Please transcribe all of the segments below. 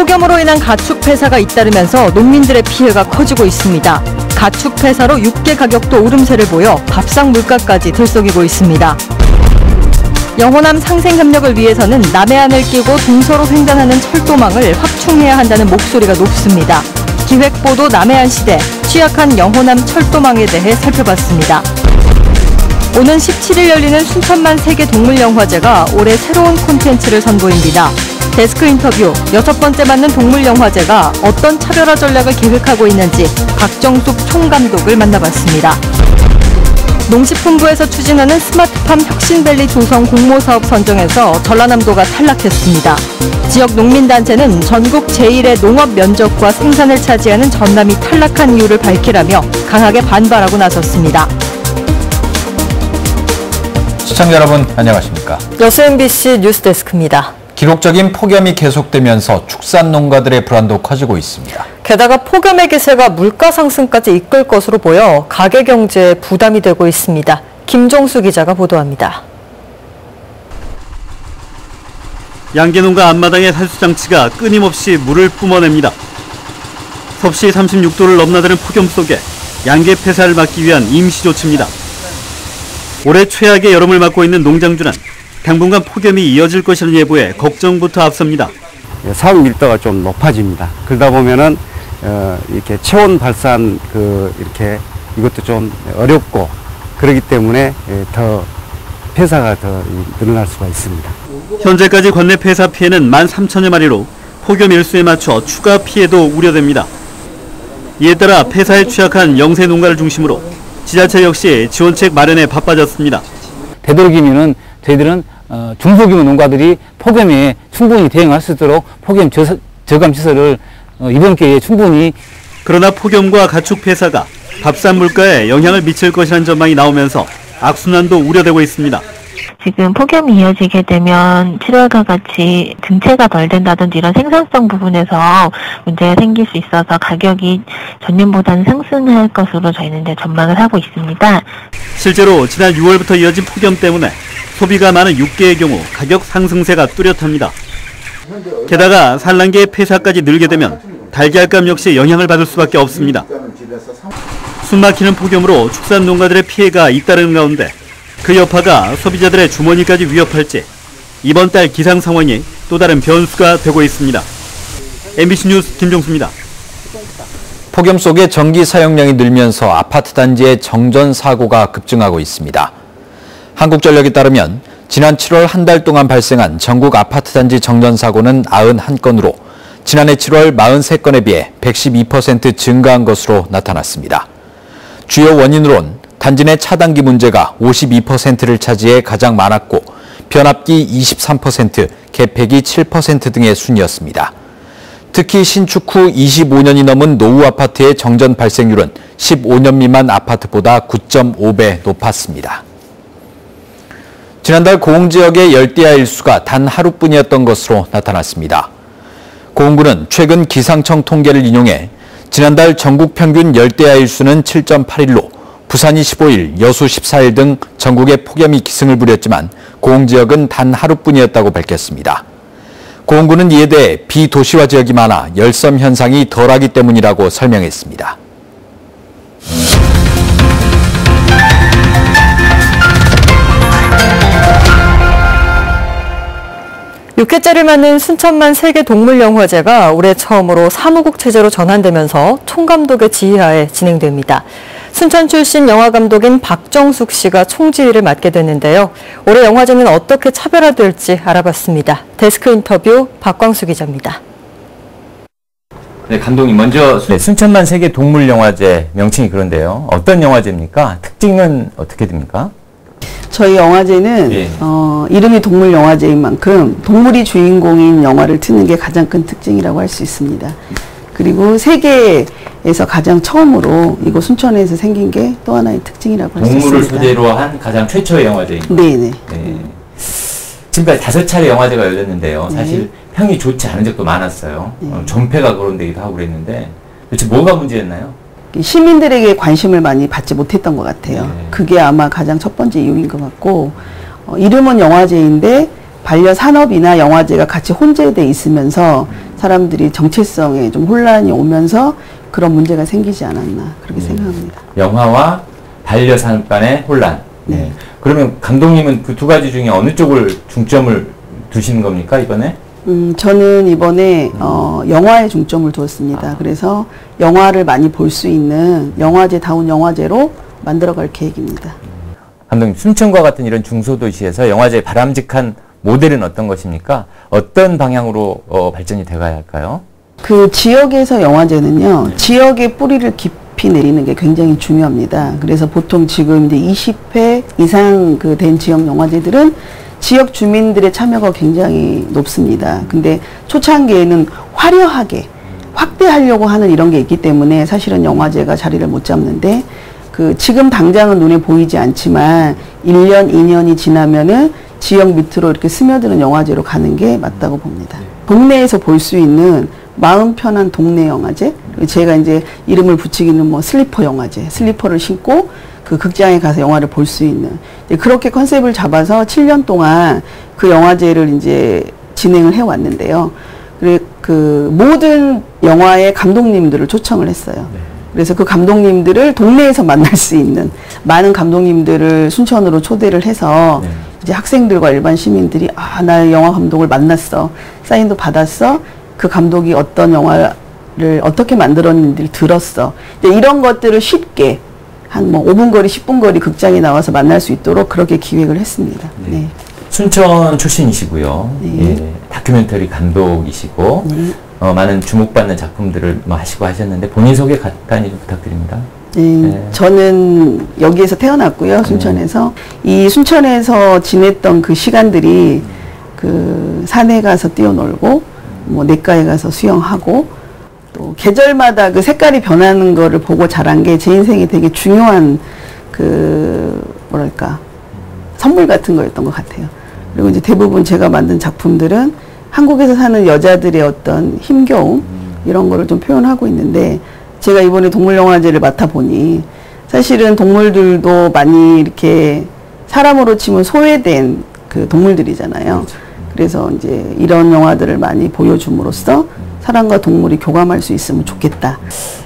폭염으로 인한 가축 폐사가 잇따르면서 농민들의 피해가 커지고 있습니다. 가축 폐사로 육계 가격도 오름세를 보여 밥상 물가까지 들썩이고 있습니다. 영호남 상생 협력을 위해서는 남해안을 끼고 동서로 횡단하는 철도망을 확충해야 한다는 목소리가 높습니다. 기획보도 남해안 시대, 취약한 영호남 철도망에 대해 살펴봤습니다. 오는 17일 열리는 순천만 세계동물영화제가 올해 새로운 콘텐츠를 선보입니다. 데스크 인터뷰, 6번째 맞는 동물영화제가 어떤 차별화 전략을 계획하고 있는지 박정숙 총감독을 만나봤습니다. 농식품부에서 추진하는 스마트팜 혁신밸리 조성 공모사업 선정에서 전라남도가 탈락했습니다. 지역 농민단체는 전국 제1의 농업 면적과 생산을 차지하는 전남이 탈락한 이유를 밝히라며 강하게 반발하고 나섰습니다. 시청자 여러분 안녕하십니까? 여수 MBC 뉴스데스크입니다. 기록적인 폭염이 계속되면서 축산 농가들의 불안도 커지고 있습니다. 게다가 폭염의 기세가 물가 상승까지 이끌 것으로 보여 가계 경제에 부담이 되고 있습니다. 김종수 기자가 보도합니다. 양계농가 앞마당의 살수장치가 끊임없이 물을 뿜어냅니다. 섭씨 36도를 넘나드는 폭염 속에 양계 폐사를 막기 위한 임시조치입니다. 올해 최악의 여름을 맞고 있는 농장주는 당분간 폭염이 이어질 것이라는 예보에 걱정부터 앞섭니다. 사육 밀도가 좀 높아집니다. 그러다 보면은 이렇게 체온 발산 이렇게 이것도 좀 어렵고 그렇기 때문에 더 폐사가 더 늘어날 수가 있습니다. 현재까지 관내 폐사 피해는 13,000여 마리로 폭염 일수에 맞춰 추가 피해도 우려됩니다. 이에 따라 폐사에 취약한 영세 농가를 중심으로 지자체 역시 지원책 마련에 바빠졌습니다. 되도록이면은 저희들은 중소규모 농가들이 폭염에 충분히 대응할 수 있도록 폭염 저감 시설을 이번 기회에 충분히. 그러나 폭염과 가축 폐사가 밥산 물가에 영향을 미칠 것이라는 전망이 나오면서 악순환도 우려되고 있습니다. 지금 폭염이 이어지게 되면 7월과 같이 등채가 덜 된다든지 이런 생산성 부분에서 문제가 생길 수 있어서 가격이 전년보다는 상승할 것으로 저희는 이제 전망을 하고 있습니다. 실제로 지난 6월부터 이어진 폭염 때문에 소비가 많은 육계의 경우 가격 상승세가 뚜렷합니다. 게다가 산란계의 폐사까지 늘게 되면 달걀값 역시 영향을 받을 수밖에 없습니다. 숨막히는 폭염으로 축산 농가들의 피해가 잇따르는 가운데 그 여파가 소비자들의 주머니까지 위협할지 이번 달 기상 상황이 또 다른 변수가 되고 있습니다. MBC 뉴스 김종수입니다. 폭염 속에 전기 사용량이 늘면서 아파트 단지의 정전 사고가 급증하고 있습니다. 한국전력에 따르면 지난 7월 한 달 동안 발생한 전국 아파트 단지 정전 사고는 91건으로 지난해 7월 43건에 비해 112% 증가한 것으로 나타났습니다. 주요 원인으론 단지 내 차단기 문제가 52%를 차지해 가장 많았고 변압기 23%, 개폐기 7% 등의 순이었습니다. 특히 신축 후 25년이 넘은 노후 아파트의 정전 발생률은 15년 미만 아파트보다 9.5배 높았습니다. 지난달 고흥지역의 열대야 일수가 단 하루뿐이었던 것으로 나타났습니다. 고흥구는 최근 기상청 통계를 인용해 지난달 전국 평균 열대야 일수는 7.8일로 부산이 15일, 여수 14일 등 전국에 폭염이 기승을 부렸지만 고흥 지역은 단 하루뿐이었다고 밝혔습니다. 고흥구는 이에 대해 비도시화 지역이 많아 열섬 현상이 덜하기 때문이라고 설명했습니다. 6회째를 맞는 순천만 세계동물영화제가 올해 처음으로 사무국 체제로 전환되면서 총감독의 지휘하에 진행됩니다. 순천 출신 영화감독인 박정숙 씨가 총지휘를 맡게 됐는데요. 올해 영화제는 어떻게 차별화될지 알아봤습니다. 데스크 인터뷰 박광수 기자입니다. 네, 감독님 먼저 순천만 세계동물영화제 명칭이 그런데요. 어떤 영화제입니까? 특징은 어떻게 됩니까? 저희 영화제는 이름이 동물영화제인 만큼 동물이 주인공인 영화를 트는 게 가장 큰 특징이라고 할 수 있습니다. 그리고 세계에서 가장 처음으로 이곳 순천에서 생긴 게 또 하나의 특징이라고 할 수 있습니다. 동물을 소재로 한 가장 최초의 영화제인 거죠? 네네. 네. 지금까지 5차례 영화제가 열렸는데요. 사실 평이 좋지 않은 적도 많았어요. 존폐가 거론되기도 하고 그랬는데 도대체 뭐가 문제였나요? 시민들에게 관심을 많이 받지 못했던 것 같아요. 그게 아마 가장 첫 번째 이유인 것 같고 이름은 영화제인데 반려산업이나 영화제가 같이 혼재돼 있으면서 사람들이 정체성에 좀 혼란이 오면서 그런 문제가 생기지 않았나 그렇게 생각합니다. 영화와 반려산 간의 혼란. 네. 그러면 감독님은 그 두 가지 중에 어느 쪽을 중점을 두시는 겁니까, 이번에? 저는 이번에 영화에 중점을 두었습니다. 그래서 영화를 많이 볼 수 있는 영화제다운 영화제로 만들어갈 계획입니다. 감독님, 순천과 같은 이런 중소도시에서 영화제의 바람직한 모델은 어떤 것입니까? 어떤 방향으로 발전이 돼가야 할까요? 그 지역에서 영화제는요, 지역의 뿌리를 깊이 내리는 게 굉장히 중요합니다. 그래서 보통 지금 이제 20회 이상 된 지역 영화제들은 지역 주민들의 참여가 굉장히 높습니다. 근데 초창기에는 화려하게 확대하려고 하는 이런 게 있기 때문에 사실은 영화제가 자리를 못 잡는데, 지금 당장은 눈에 보이지 않지만 1년, 2년이 지나면은 지역 밑으로 이렇게 스며드는 영화제로 가는 게 맞다고 봅니다. 동네에서 볼 수 있는 마음 편한 동네 영화제, 제가 이제 이름을 붙이기는 뭐 슬리퍼 영화제, 슬리퍼를 신고 그 극장에 가서 영화를 볼 수 있는, 그렇게 컨셉을 잡아서 7년 동안 그 영화제를 이제 진행을 해 왔는데요. 그 모든 영화의 감독님들을 초청을 했어요. 그래서 그 감독님들을 동네에서 만날 수 있는 많은 감독님들을 순천으로 초대를 해서 이제 학생들과 일반 시민들이 나 영화 감독을 만났어, 사인도 받았어, 그 감독이 어떤 영화를 어떻게 만들었는지를 들었어, 이제 이런 것들을 쉽게 한 뭐 5분 거리, 10분 거리 극장에 나와서 만날 수 있도록 그렇게 기획을 했습니다. 네. 순천 출신이시고요. 예, 다큐멘터리 감독이시고 많은 주목받는 작품들을 하시고 하셨는데 본인 소개 간단히 좀 부탁드립니다. 저는 여기에서 태어났고요. 순천에서. 이 순천에서 지냈던 그 시간들이 그 산에 가서 뛰어놀고 뭐 냇가에 가서 수영하고 또 계절마다 그 색깔이 변하는 거를 보고 자란 게 제 인생에 되게 중요한 뭐랄까 선물 같은 거였던 것 같아요. 그리고 이제 대부분 제가 만든 작품들은 한국에서 사는 여자들의 어떤 힘겨움 이런 거를 좀 표현하고 있는데, 제가 이번에 동물영화제를 맡아보니 사실은 동물들도 많이 이렇게 사람으로 치면 소외된 그 동물들이잖아요. 그래서 이제 이런 영화들을 많이 보여줌으로써 사람과 동물이 교감할 수 있으면 좋겠다.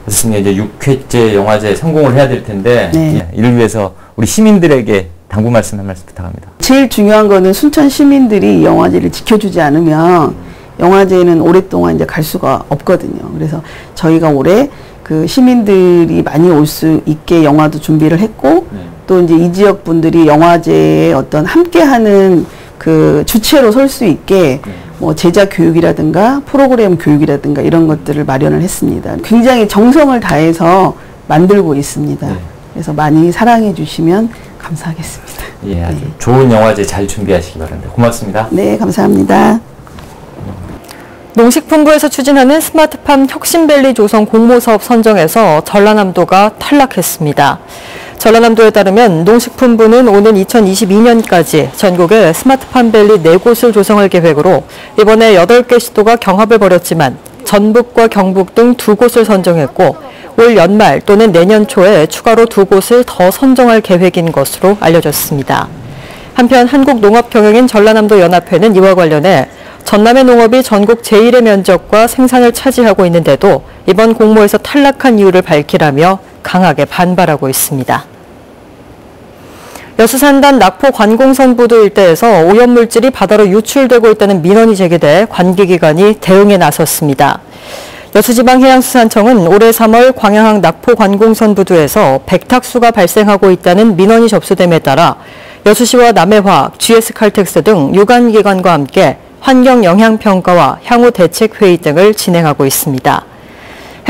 그렇습니다. 이제 6회째 영화제 성공을 해야 될 텐데 이를 위해서 우리 시민들에게 당부 말씀 한 말씀 부탁합니다. 제일 중요한 거는 순천 시민들이 이 영화제를 지켜주지 않으면 영화제는 오랫동안 이제 갈 수가 없거든요. 그래서 저희가 올해 그 시민들이 많이 올 수 있게 영화도 준비를 했고 또 이제 이 지역 분들이 영화제에 어떤 함께하는 그 주체로 설 수 있게 뭐 제작 교육이라든가 프로그램 교육이라든가 이런 것들을 마련을 했습니다. 굉장히 정성을 다해서 만들고 있습니다. 그래서 많이 사랑해 주시면 감사하겠습니다. 예, 아주 좋은 영화제 잘 준비하시기 바랍니다. 고맙습니다. 네, 감사합니다. 농식품부에서 추진하는 스마트팜 혁신밸리 조성 공모사업 선정에서 전라남도가 탈락했습니다. 전라남도에 따르면 농식품부는 오는 2022년까지 전국에 스마트팜밸리 4곳을 조성할 계획으로 이번에 8개 시도가 경합을 벌였지만 전북과 경북 등 2곳을 선정했고 올 연말 또는 내년 초에 추가로 2곳을 더 선정할 계획인 것으로 알려졌습니다. 한편 한국농업경영인 전라남도 연합회는 이와 관련해 전남의 농업이 전국 제1의 면적과 생산을 차지하고 있는데도 이번 공모에서 탈락한 이유를 밝히라며 강하게 반발하고 있습니다. 여수산단 낙포 관공선부두 일대에서 오염물질이 바다로 유출되고 있다는 민원이 제기돼 관계기관이 대응에 나섰습니다. 여수지방해양수산청은 올해 3월 광양항 낙포 관공선부두에서 백탁수가 발생하고 있다는 민원이 접수됨에 따라 여수시와 남해화학, GS칼텍스 등 유관기관과 함께 환경영향평가와 향후 대책회의 등을 진행하고 있습니다.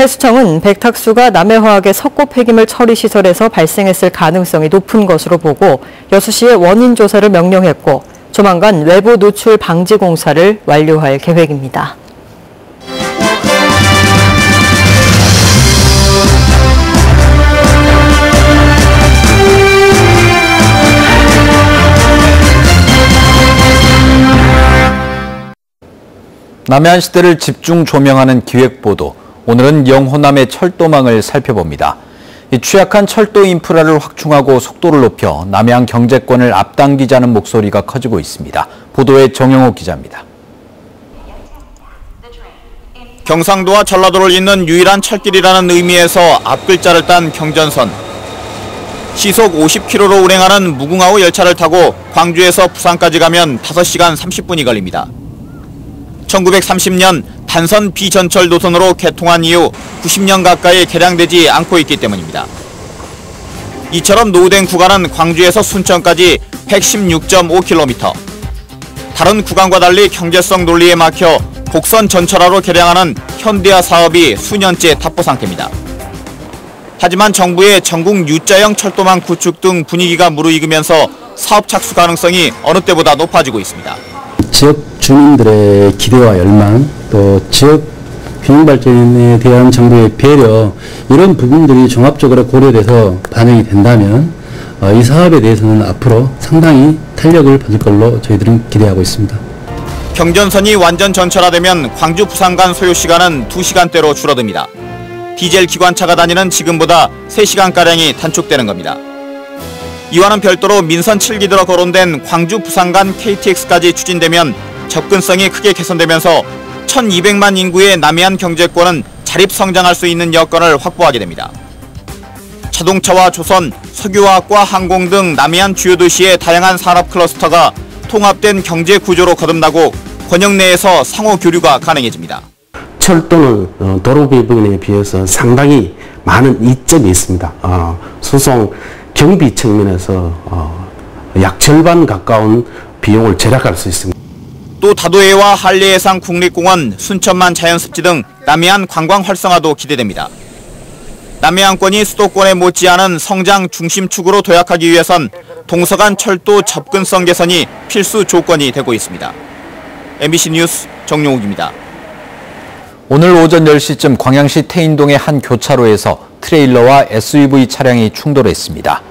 해수청은 백탁수가 남해화학의 석고 폐기물 처리 시설에서 발생했을 가능성이 높은 것으로 보고 여수시에 원인 조사를 명령했고 조만간 외부 노출 방지 공사를 완료할 계획입니다. 남해안 시대를 집중 조명하는 기획보도. 오늘은 영호남의 철도망을 살펴봅니다. 이 취약한 철도 인프라를 확충하고 속도를 높여 남해안 경제권을 앞당기자는 목소리가 커지고 있습니다. 보도에 정영호 기자입니다. 경상도와 전라도를 잇는 유일한 철길이라는 의미에서 앞글자를 딴 경전선. 시속 50km로 운행하는 무궁화호 열차를 타고 광주에서 부산까지 가면 5시간 30분이 걸립니다. 1930년 단선 비전철 노선으로 개통한 이후 90년 가까이 개량되지 않고 있기 때문입니다. 이처럼 노후된 구간은 광주에서 순천까지 116.5km. 다른 구간과 달리 경제성 논리에 막혀 곡선 전철화로 개량하는 현대화 사업이 수년째 답보 상태입니다. 하지만 정부의 전국 U자형 철도망 구축 등 분위기가 무르익으면서 사업 착수 가능성이 어느 때보다 높아지고 있습니다. 지역 주민들의 기대와 열망, 또 지역 균형 발전에 대한 정부의 배려, 이런 부분들이 종합적으로 고려돼서 반영이 된다면 이 사업에 대해서는 앞으로 상당히 탄력을 받을 걸로 저희들은 기대하고 있습니다. 경전선이 완전 전철화되면 광주 부산 간 소요 시간은 2시간대로 줄어듭니다. 디젤 기관차가 다니는 지금보다 3시간가량이 단축되는 겁니다. 이와는 별도로 민선 7기도로 거론된 광주 부산 간 KTX까지 추진되면 접근성이 크게 개선되면서 1200만 인구의 남해안 경제권은 자립 성장할 수 있는 여건을 확보하게 됩니다. 자동차와 조선, 석유화학과 항공 등 남해안 주요 도시의 다양한 산업 클러스터가 통합된 경제 구조로 거듭나고 권역 내에서 상호 교류가 가능해집니다. 철도는 도로 부분에 비해서 상당히 많은 이점이 있습니다. 수송 경비 측면에서 약 절반 가까운 비용을 절약할 수 있습니다. 또 다도해와 한려해상 국립공원, 순천만 자연습지 등 남해안 관광 활성화도 기대됩니다. 남해안권이 수도권에 못지않은 성장 중심축으로 도약하기 위해선 동서간 철도 접근성 개선이 필수 조건이 되고 있습니다. MBC 뉴스 정용욱입니다. 오늘 오전 10시쯤 광양시 태인동의 한 교차로에서 트레일러와 SUV 차량이 충돌했습니다.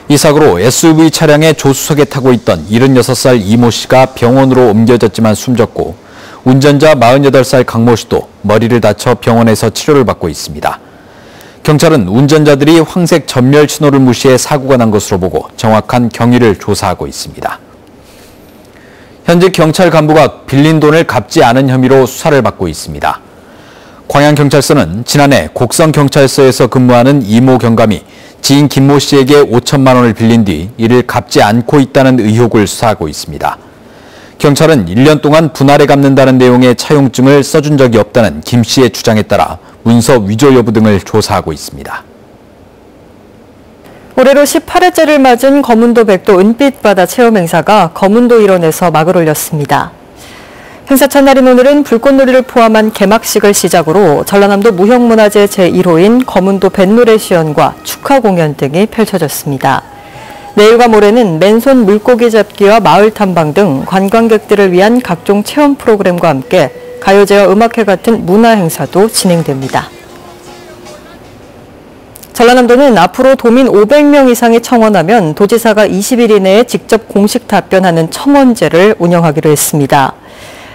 이 사고로 SUV 차량의 조수석에 타고 있던 76살 이모 씨가 병원으로 옮겨졌지만 숨졌고 운전자 48살 강모 씨도 머리를 다쳐 병원에서 치료를 받고 있습니다. 경찰은 운전자들이 황색 전멸 신호를 무시해 사고가 난 것으로 보고 정확한 경위를 조사하고 있습니다. 현재 경찰 간부가 빌린 돈을 갚지 않은 혐의로 수사를 받고 있습니다. 광양경찰서는 지난해 곡성경찰서에서 근무하는 이모 경감이 지인 김모 씨에게 5천만 원을 빌린 뒤 이를 갚지 않고 있다는 의혹을 수사하고 있습니다. 경찰은 1년 동안 분할에 갚는다는 내용의 차용증을 써준 적이 없다는 김 씨의 주장에 따라 문서 위조 여부 등을 조사하고 있습니다. 올해로 18회째를 맞은 거문도 백도 은빛바다 체험 행사가 거문도 일원에서 막을 올렸습니다. 행사 첫날인 오늘은 불꽃놀이를 포함한 개막식을 시작으로 전라남도 무형문화재 제1호인 거문도 뱃노래 시연과 축하 공연 등이 펼쳐졌습니다. 내일과 모레는 맨손 물고기 잡기와 마을 탐방 등 관광객들을 위한 각종 체험 프로그램과 함께 가요제와 음악회 같은 문화 행사도 진행됩니다. 전라남도는 앞으로 도민 500명 이상이 청원하면 도지사가 20일 이내에 직접 공식 답변하는 청원제를 운영하기로 했습니다.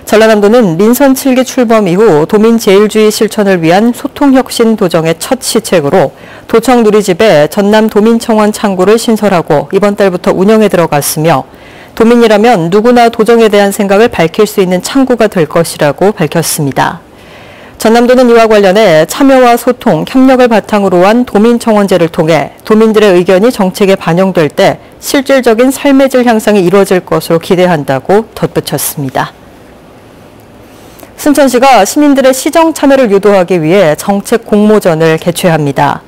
전라남도는 민선 7기 출범 이후 도민 제일주의 실천을 위한 소통혁신 도정의 첫 시책으로 도청 누리집에 전남 도민청원 창구를 신설하고 이번 달부터 운영에 들어갔으며 도민이라면 누구나 도정에 대한 생각을 밝힐 수 있는 창구가 될 것이라고 밝혔습니다. 전남도는 이와 관련해 참여와 소통, 협력을 바탕으로 한 도민청원제를 통해 도민들의 의견이 정책에 반영될 때 실질적인 삶의 질 향상이 이루어질 것으로 기대한다고 덧붙였습니다. 순천시가 시민들의 시정 참여를 유도하기 위해 정책 공모전을 개최합니다.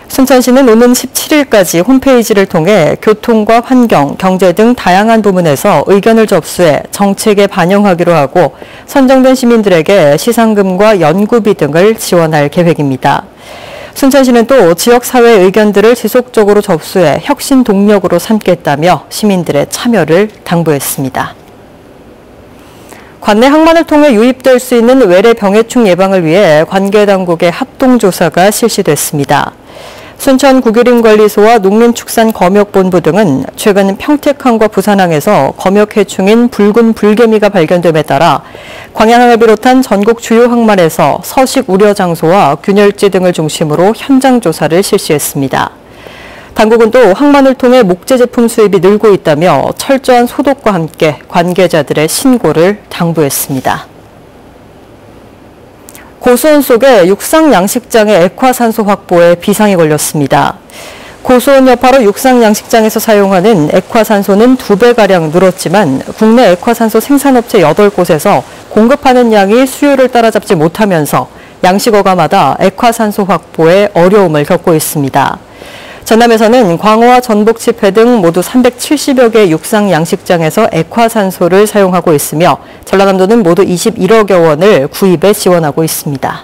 순천시는 오는 17일까지 홈페이지를 통해 교통과 환경, 경제 등 다양한 부문에서 의견을 접수해 정책에 반영하기로 하고 선정된 시민들에게 시상금과 연구비 등을 지원할 계획입니다. 순천시는 또 지역사회의 의견들을 지속적으로 접수해 혁신 동력으로 삼겠다며 시민들의 참여를 당부했습니다. 관내 항만을 통해 유입될 수 있는 외래 병해충 예방을 위해 관계당국의 합동조사가 실시됐습니다. 순천 국유림관리소와 농림축산검역본부 등은 최근 평택항과 부산항에서 검역해충인 붉은 불개미가 발견됨에 따라 광양항을 비롯한 전국 주요 항만에서 서식 우려 장소와 균열지 등을 중심으로 현장 조사를 실시했습니다. 당국은 또 항만을 통해 목재 제품 수입이 늘고 있다며 철저한 소독과 함께 관계자들의 신고를 당부했습니다. 고수온 속에 육상 양식장의 액화산소 확보에 비상이 걸렸습니다. 고수온 여파로 육상 양식장에서 사용하는 액화산소는 2배가량 늘었지만 국내 액화산소 생산업체 8곳에서 공급하는 양이 수요를 따라잡지 못하면서 양식어가마다 액화산소 확보에 어려움을 겪고 있습니다. 전남에서는 광어와 전복 칩회 등 모두 370여 개 육상 양식장에서 액화산소를 사용하고 있으며 전라남도는 모두 21억여 원을 구입에 지원하고 있습니다.